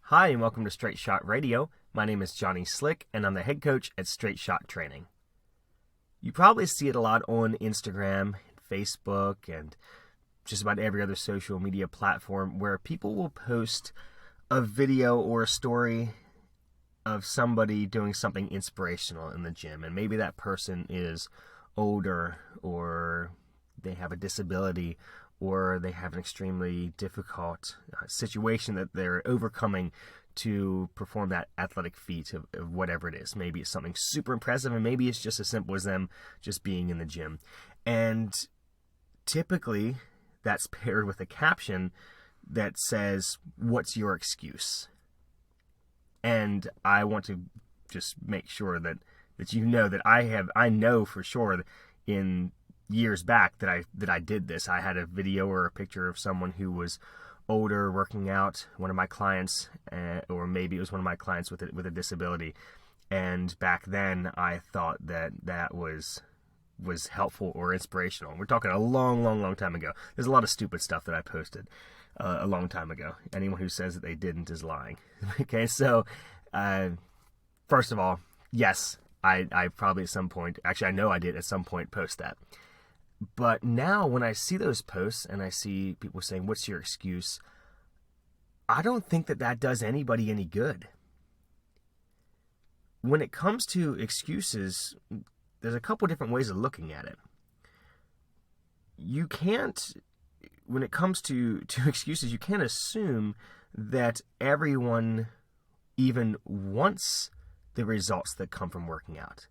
Hi, and welcome to Straight Shot Radio. My name is Johnny Slick, and I'm the head coach at Straight Shot Training. You probably see it a lot on Instagram, Facebook, and just about every other social media platform where people will post a video or a story of somebody doing something inspirational in the gym. And maybe that person is older, or they have a disability, or they have an extremely difficult situation that they're overcoming to perform that athletic feat of whatever it is. Maybe it's something super impressive, and maybe it's just as simple as them just being in the gym. And typically, that's paired with a caption that says, "What's your excuse?" And I want to just make sure that you know that I know for sure that in years back that I did this. I had a video or a picture of someone who was older working out, one of my clients, or maybe it was one of my clients with a disability. And back then, I thought that was helpful or inspirational. We're talking a long time ago. There's a lot of stupid stuff that I posted a long time ago. Anyone who says that they didn't is lying. Okay, so first of all, yes, I probably at some point, actually I know I did at some point post that. But now when I see those posts and I see people saying, "What's your excuse?" I don't think that does anybody any good. When it comes to excuses, there's a couple different ways of looking at it. You can't, when it comes to excuses, you can't assume that everyone even wants the results that come from working out.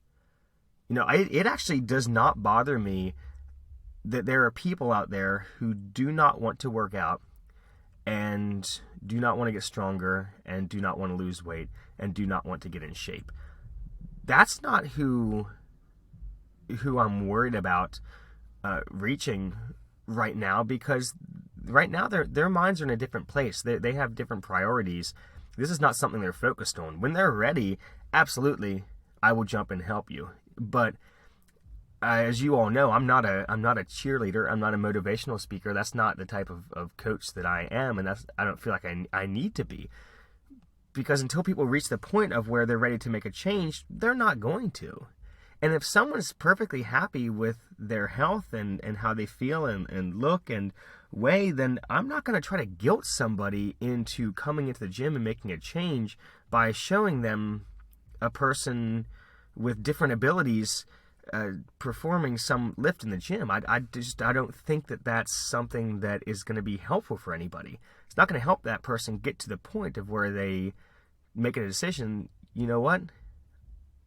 You know, it actually does not bother me that there are people out there who do not want to work out and do not want to get stronger and do not want to lose weight and do not want to get in shape. That's not who I'm worried about reaching right now, because right now their minds are in a different place. They have different priorities. This is not something they're focused on. When they're ready, absolutely, I will jump and help you. But as you all know, I'm not a cheerleader. I'm not a motivational speaker. That's not the type of coach that I am, and I don't feel like I need to be. Because until people reach the point of where they're ready to make a change, they're not going to. And if someone's perfectly happy with their health and how they feel and look and weigh, then I'm not going to try to guilt somebody into coming into the gym and making a change by showing them a person with different abilities performing some lift in the gym. I don't think that that's something that is going to be helpful for anybody. It's not going to help that person get to the point of where they make a decision. You know what?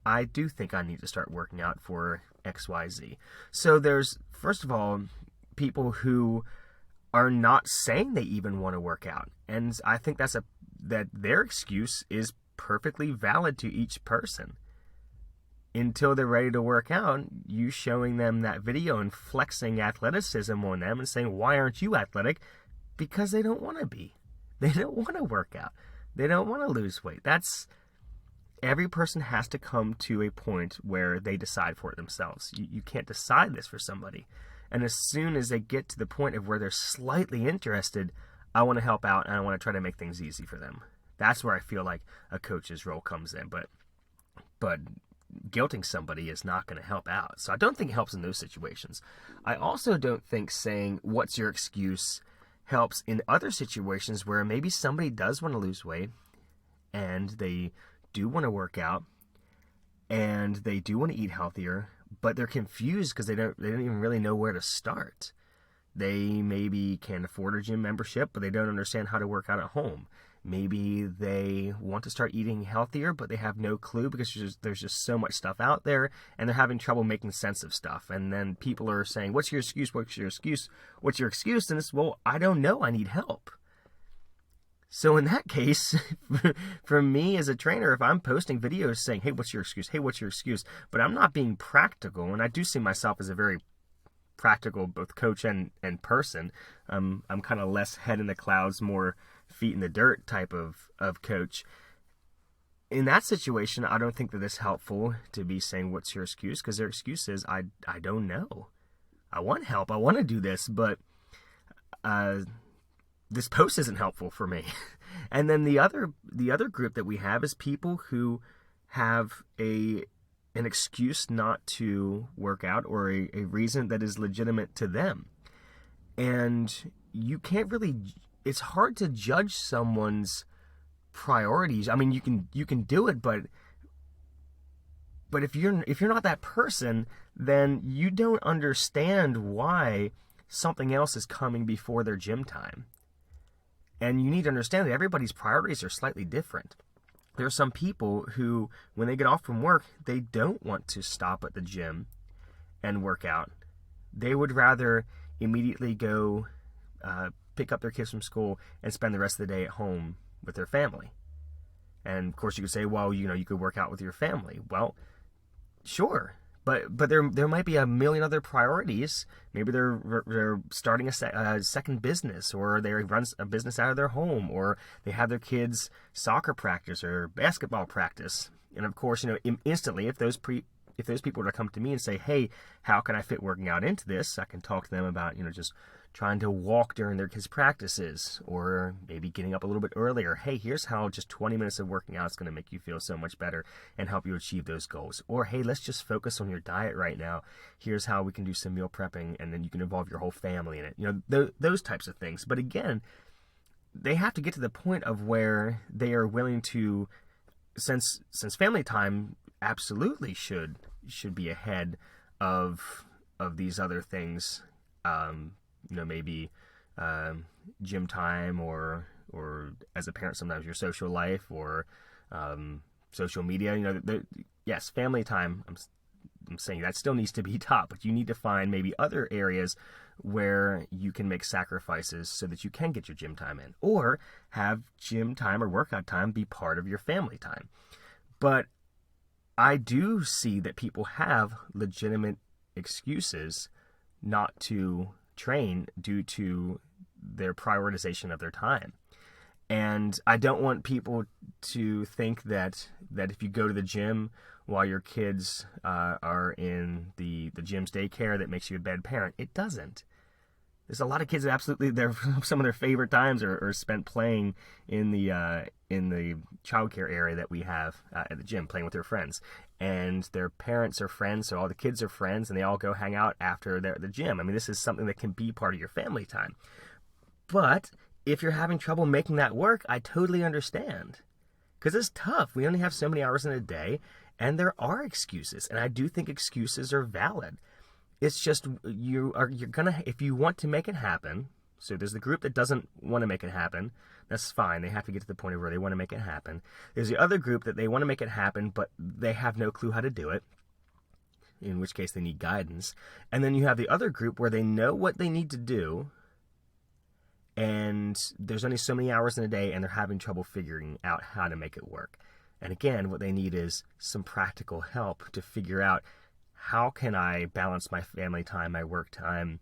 I do think I need to start working out for XYZ. So there's, first of all, people who are not saying they even want to work out, and I think that their excuse is perfectly valid to each person. Until they're ready to work out, you showing them that video and flexing athleticism on them and saying, "Why aren't you athletic?" Because they don't want to be. They don't want to work out. They don't want to lose weight. Every person has to come to a point where they decide for it themselves. You can't decide this for somebody. And as soon as they get to the point of where they're slightly interested, I want to help out and I want to try to make things easy for them. That's where I feel like a coach's role comes in. But guilting somebody is not going to help out. So I don't think it helps in those situations. I also don't think saying, "What's your excuse?" helps in other situations where maybe somebody does want to lose weight and they do want to work out and they do want to eat healthier, but they're confused because they don't even really know where to start. They maybe can't afford a gym membership, but they don't understand how to work out at home. Maybe they want to start eating healthier, but they have no clue because there's just so much stuff out there, and they're having trouble making sense of stuff. And then people are saying, "What's your excuse? What's your excuse? What's your excuse?" And it's, well, I don't know. I need help. So in that case, for me as a trainer, if I'm posting videos saying, "Hey, what's your excuse? Hey, what's your excuse?" but I'm not being practical, and I do see myself as a very practical both coach and person. I'm kind of less head in the clouds, more feet in the dirt type of coach. In that situation, I don't think that it's helpful to be saying, "What's your excuse?" because their excuse is, I don't know. I want help. I want to do this, but this post isn't helpful for me. And then the other group that we have is people who have an excuse not to work out, or a reason that is legitimate to them. And you can't really, it's hard to judge someone's priorities. I mean, you can do it, but if you're not that person, then you don't understand why something else is coming before their gym time. And you need to understand that everybody's priorities are slightly different. There are some people who, when they get off from work, they don't want to stop at the gym and work out. They would rather immediately go pick up their kids from school and spend the rest of the day at home with their family. And of course you could say, well, you could work out with your family. Well, sure. But there might be a million other priorities. Maybe they're starting a second business, or they run a business out of their home, or they have their kids' soccer practice or basketball practice. And of course, instantly, if those people were to come to me and say, hey, how can I fit working out into this? I can talk to them about, just trying to walk during their kids' practices, or maybe getting up a little bit earlier. Hey, here's how just 20 minutes of working out is going to make you feel so much better and help you achieve those goals. Or, hey, let's just focus on your diet right now. Here's how we can do some meal prepping, and then you can involve your whole family in it. Those types of things. But again, they have to get to the point of where they are willing to, since family time absolutely should be ahead of these other things. Maybe gym time, or as a parent, sometimes your social life, or social media. Yes, family time. I'm saying that still needs to be top, but you need to find maybe other areas where you can make sacrifices so that you can get your gym time in, or have gym time or workout time be part of your family time. But I do see that people have legitimate excuses not to train due to their prioritization of their time. And I don't want people to think that if you go to the gym while your kids are in the gym's daycare, that makes you a bad parent. It doesn't. There's a lot of kids that absolutely, some of their favorite times are spent playing in the childcare area that we have at the gym, playing with their friends. And their parents are friends, so all the kids are friends, and they all go hang out after the gym. I mean, this is something that can be part of your family time. But if you're having trouble making that work, I totally understand. Because it's tough. We only have so many hours in a day, and there are excuses. And I do think excuses are valid. It's just you're gonna, if you want to make it happen. So there's the group that doesn't want to make it happen. That's fine. They have to get to the point where they want to make it happen. There's the other group that they want to make it happen, but they have no clue how to do it, in which case they need guidance. And then you have the other group where they know what they need to do, and there's only so many hours in a day, and they're having trouble figuring out how to make it work. And again, what they need is some practical help to figure out, how can I balance my family time, my work time,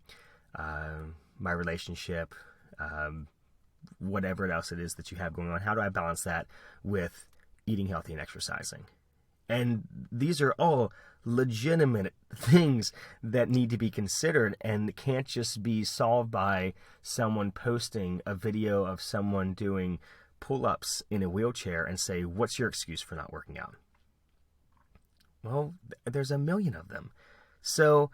my relationship, whatever else it is that you have going on? How do I balance that with eating healthy and exercising? And these are all legitimate things that need to be considered, and can't just be solved by someone posting a video of someone doing pull-ups in a wheelchair and say, what's your excuse for not working out? Well, there's a million of them. So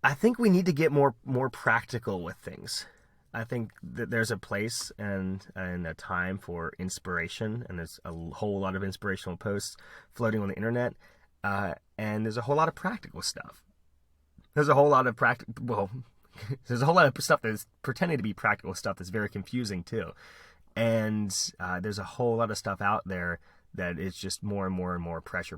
I think we need to get more practical with things. I think that there's a place and a time for inspiration, and there's a whole lot of inspirational posts floating on the internet, and there's a whole lot of practical stuff. There's a whole lot of there's a whole lot of stuff that's pretending to be practical stuff that's very confusing too. And there's a whole lot of stuff out there that is just more and more and more pressure,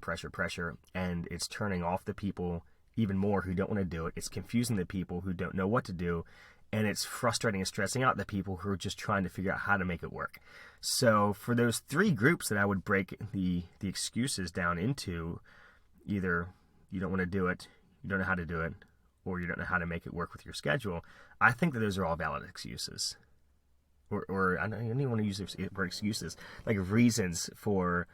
and it's turning off the people even more who don't want to do it. It's confusing the people who don't know what to do, and it's frustrating and stressing out the people who are just trying to figure out how to make it work. So for those three groups that I would break the excuses down into, either you don't want to do it, you don't know how to do it, or you don't know how to make it work with your schedule, I think that those are all valid excuses. Or I don't even want to use the word excuses, like reasons for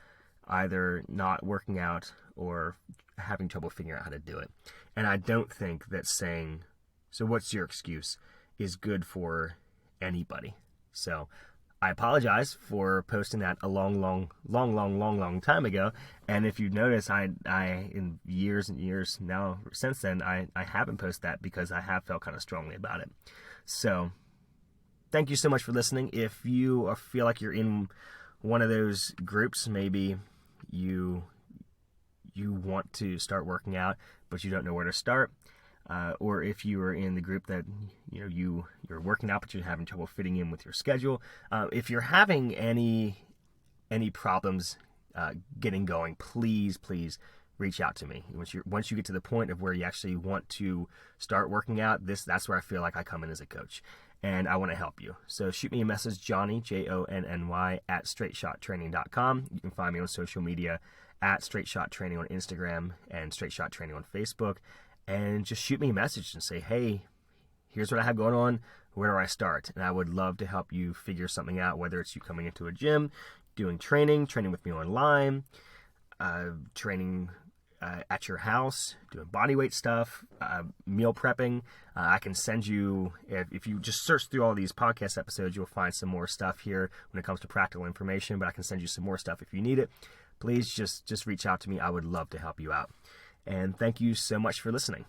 either not working out or having trouble figuring out how to do it. And I don't think that saying, so what's your excuse, is good for anybody. So I apologize for posting that a long time ago. And if you notice, I in years and years now since then, I haven't posted that because I have felt kind of strongly about it. So thank you so much for listening. If you feel like you're in one of those groups, maybe you want to start working out, but you don't know where to start, or if you are in the group that you're working out but you're having trouble fitting in with your schedule, if you're having any problems getting going, please reach out to me. Once you get to the point of where you actually want to start working out, that's where I feel like I come in as a coach, and I want to help you. So shoot me a message, Johnny, JONNY, at straightshottraining.com. You can find me on social media at Straight Shot Training on Instagram and Straight Shot Training on Facebook. And just shoot me a message and say, hey, here's what I have going on. Where do I start? And I would love to help you figure something out, whether it's you coming into a gym, doing training with me online, training at your house, doing bodyweight stuff, meal prepping. I can send you, if you just search through all these podcast episodes, you'll find some more stuff here when it comes to practical information, but I can send you some more stuff if you need it. Please just reach out to me. I would love to help you out. And thank you so much for listening.